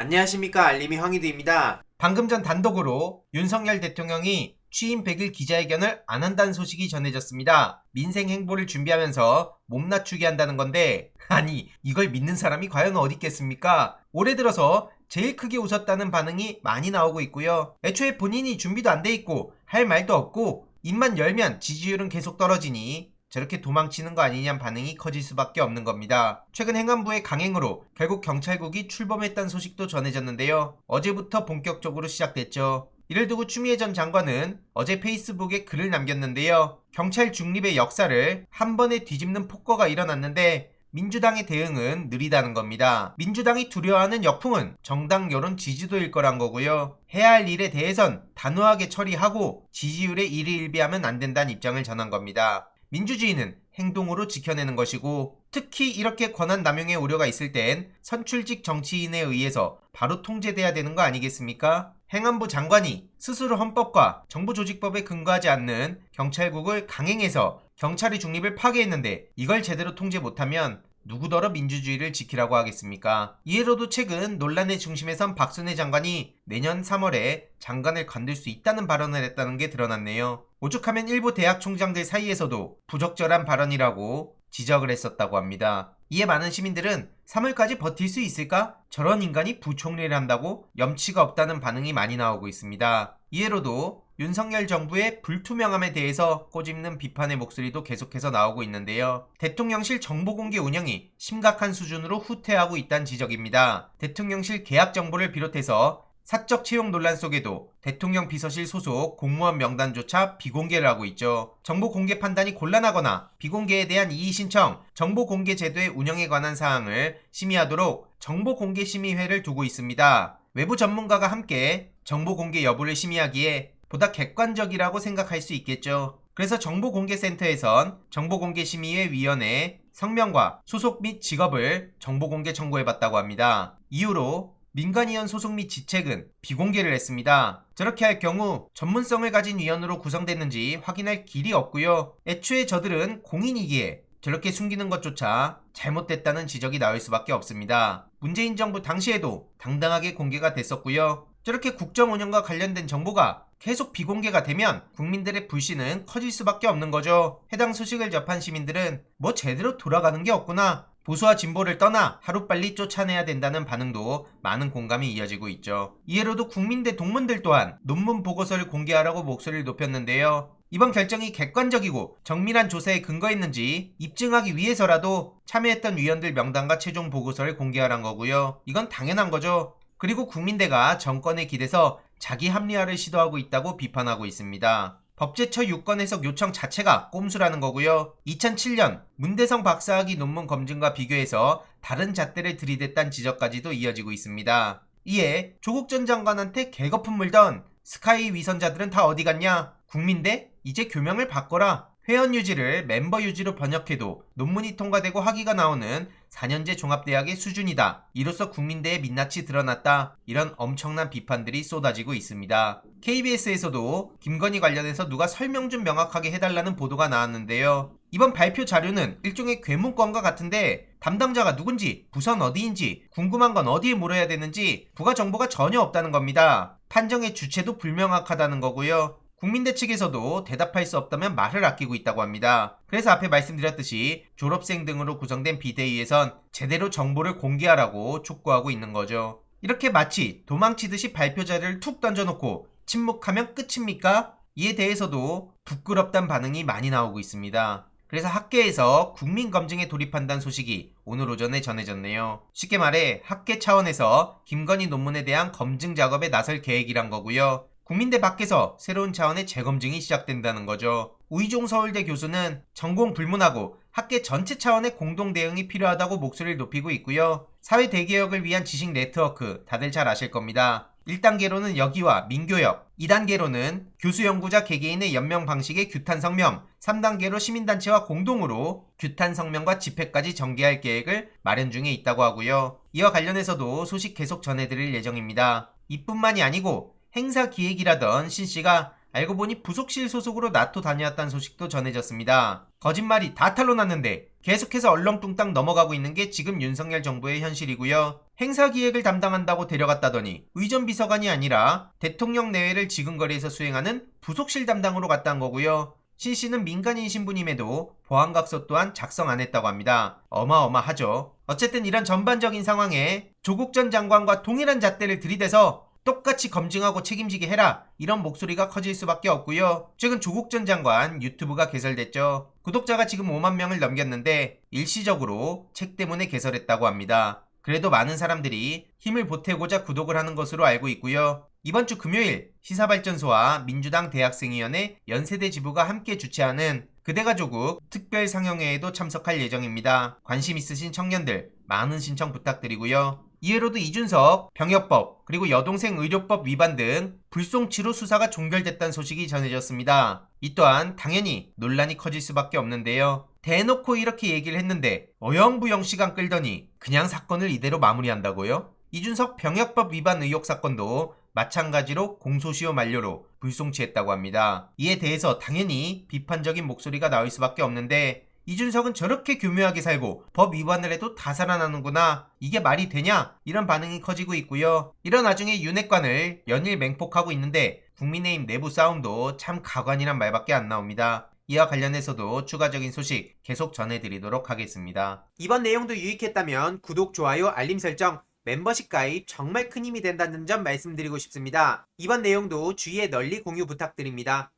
안녕하십니까, 알림이 황희두입니다. 방금 전 단독으로 윤석열 대통령이 취임 100일 기자회견을 안 한다는 소식이 전해졌습니다. 민생 행보를 준비하면서 몸 낮추게 한다는 건데, 아니 이걸 믿는 사람이 과연 어디 있겠습니까? 올해 들어서 제일 크게 웃었다는 반응이 많이 나오고 있고요. 애초에 본인이 준비도 안 돼 있고 할 말도 없고 입만 열면 지지율은 계속 떨어지니 저렇게 도망치는 거 아니냐는 반응이 커질 수밖에 없는 겁니다. 최근 행안부의 강행으로 결국 경찰국이 출범했다는 소식도 전해졌는데요. 어제부터 본격적으로 시작됐죠. 이를 두고 추미애 전 장관은 어제 페이스북에 글을 남겼는데요. 경찰 중립의 역사를 한 번에 뒤집는 폭거가 일어났는데 민주당의 대응은 느리다는 겁니다. 민주당이 두려워하는 역풍은 정당 여론 지지도일 거란 거고요. 해야 할 일에 대해선 단호하게 처리하고 지지율에 일희일비하면 안 된다는 입장을 전한 겁니다. 민주주의는 행동으로 지켜내는 것이고, 특히 이렇게 권한 남용의 우려가 있을 땐 선출직 정치인에 의해서 바로 통제돼야 되는 거 아니겠습니까? 행안부 장관이 스스로 헌법과 정부조직법에 근거하지 않는 경찰국을 강행해서 경찰의 중립을 파괴했는데 이걸 제대로 통제 못하면 누구더러 민주주의를 지키라고 하겠습니까? 이해로도 최근 논란의 중심에 선 박순애 장관이 내년 3월에 장관을 관둘 수 있다는 발언을 했다는 게 드러났네요. 오죽하면 일부 대학 총장들 사이에서도 부적절한 발언이라고 지적을 했었다고 합니다. 이에 많은 시민들은 3월까지 버틸 수 있을까? 저런 인간이 부총리를 한다고? 염치가 없다는 반응이 많이 나오고 있습니다. 이해로도 윤석열 정부의 불투명함에 대해서 꼬집는 비판의 목소리도 계속해서 나오고 있는데요. 대통령실 정보공개 운영이 심각한 수준으로 후퇴하고 있다는 지적입니다. 대통령실 계약 정보를 비롯해서 사적 채용 논란 속에도 대통령 비서실 소속 공무원 명단조차 비공개를 하고 있죠. 정보 공개 판단이 곤란하거나 비공개에 대한 이의 신청, 정보 공개 제도의 운영에 관한 사항을 심의하도록 정보 공개 심의회를 두고 있습니다. 외부 전문가가 함께 정보 공개 여부를 심의하기에 보다 객관적이라고 생각할 수 있겠죠. 그래서 정보공개센터에선 정보공개심의회 위원회 성명과 소속 및 직업을 정보공개 청구해봤다고 합니다. 이후로 민간위원 소속 및 직책은 비공개를 했습니다. 저렇게 할 경우 전문성을 가진 위원으로 구성됐는지 확인할 길이 없고요. 애초에 저들은 공인이기에 저렇게 숨기는 것조차 잘못됐다는 지적이 나올 수밖에 없습니다. 문재인 정부 당시에도 당당하게 공개가 됐었고요. 저렇게 국정 운영과 관련된 정보가 계속 비공개가 되면 국민들의 불신은 커질 수밖에 없는 거죠. 해당 소식을 접한 시민들은 뭐 제대로 돌아가는 게 없구나, 보수와 진보를 떠나 하루빨리 쫓아내야 된다는 반응도 많은 공감이 이어지고 있죠. 이해로도 국민대 동문들 또한 논문 보고서를 공개하라고 목소리를 높였는데요. 이번 결정이 객관적이고 정밀한 조사에 근거했는지 입증하기 위해서라도 참여했던 위원들 명단과 최종 보고서를 공개하란 거고요. 이건 당연한 거죠. 그리고 국민대가 정권에 기대서 자기 합리화를 시도하고 있다고 비판하고 있습니다. 법제처 유권 해석 요청 자체가 꼼수라는 거고요. 2007년 문대성 박사학위 논문 검증과 비교해서 다른 잣대를 들이댔다는 지적까지도 이어지고 있습니다. 이에 조국 전 장관한테 개거품 물던 스카이 위선자들은 다 어디 갔냐? 국민대? 이제 교명을 바꿔라. 회원 유지를 멤버 유지로 번역해도 논문이 통과되고 학위가 나오는 4년제 종합대학의 수준이다. 이로써 국민대의 민낯이 드러났다. 이런 엄청난 비판들이 쏟아지고 있습니다. KBS에서도 김건희 관련해서 누가 설명 좀 명확하게 해달라는 보도가 나왔는데요. 이번 발표 자료는 일종의 괴문권과 같은데 담당자가 누군지, 부서는 어디인지, 궁금한 건 어디에 물어야 되는지 부가 정보가 전혀 없다는 겁니다. 판정의 주체도 불명확하다는 거고요. 국민대 측에서도 대답할 수 없다면 말을 아끼고 있다고 합니다. 그래서 앞에 말씀드렸듯이 졸업생 등으로 구성된 비대위에선 제대로 정보를 공개하라고 촉구하고 있는 거죠. 이렇게 마치 도망치듯이 발표 자료를 툭 던져놓고 침묵하면 끝입니까? 이에 대해서도 부끄럽다는 반응이 많이 나오고 있습니다. 그래서 학계에서 국민검증에 돌입한다는 소식이 오늘 오전에 전해졌네요. 쉽게 말해 학계 차원에서 김건희 논문에 대한 검증 작업에 나설 계획이란 거고요. 국민대 밖에서 새로운 차원의 재검증이 시작된다는 거죠. 우이종 서울대 교수는 전공 불문하고 학계 전체 차원의 공동 대응이 필요하다고 목소리를 높이고 있고요. 사회 대개혁을 위한 지식 네트워크 다들 잘 아실 겁니다. 1단계로는 여기와 민교역, 2단계로는 교수 연구자 개개인의 연명 방식의 규탄 성명, 3단계로 시민단체와 공동으로 규탄 성명과 집회까지 전개할 계획을 마련 중에 있다고 하고요. 이와 관련해서도 소식 계속 전해드릴 예정입니다. 이뿐만이 아니고 행사 기획이라던 신씨가 알고 보니 부속실 소속으로 나토 다녀왔다는 소식도 전해졌습니다. 거짓말이 다 탄로났는데 계속해서 얼렁뚱땅 넘어가고 있는 게 지금 윤석열 정부의 현실이고요. 행사 기획을 담당한다고 데려갔다더니 의전비서관이 아니라 대통령 내외를 지근거리에서 수행하는 부속실 담당으로 갔다 한 거고요. 신 씨는 민간인 신분임에도 보안각서 또한 작성 안 했다고 합니다. 어마어마하죠. 어쨌든 이런 전반적인 상황에 조국 전 장관과 동일한 잣대를 들이대서 똑같이 검증하고 책임지게 해라, 이런 목소리가 커질 수밖에 없고요. 최근 조국 전 장관 유튜브가 개설됐죠. 구독자가 지금 5만 명을 넘겼는데 일시적으로 책 때문에 개설했다고 합니다. 그래도 많은 사람들이 힘을 보태고자 구독을 하는 것으로 알고 있고요. 이번 주 금요일 시사발전소와 민주당 대학생위원회 연세대 지부가 함께 주최하는 그대가조국 특별상영회에도 참석할 예정입니다. 관심 있으신 청년들 많은 신청 부탁드리고요. 이외로도 이준석 병역법 그리고 여동생 의료법 위반 등 불송치로 수사가 종결됐다는 소식이 전해졌습니다. 이 또한 당연히 논란이 커질 수밖에 없는데요. 대놓고 이렇게 얘기를 했는데 어영부영 시간 끌더니 그냥 사건을 이대로 마무리한다고요? 이준석 병역법 위반 의혹 사건도 마찬가지로 공소시효 만료로 불송치했다고 합니다. 이에 대해서 당연히 비판적인 목소리가 나올 수밖에 없는데 이준석은 저렇게 교묘하게 살고 법 위반을 해도 다 살아나는구나, 이게 말이 되냐, 이런 반응이 커지고 있고요. 이런 와중에 윤핵관을 연일 맹폭하고 있는데 국민의힘 내부 싸움도 참 가관이란 말밖에 안 나옵니다. 이와 관련해서도 추가적인 소식 계속 전해드리도록 하겠습니다. 이번 내용도 유익했다면 구독, 좋아요, 알림 설정, 멤버십 가입 정말 큰 힘이 된다는 점 말씀드리고 싶습니다. 이번 내용도 주위에 널리 공유 부탁드립니다.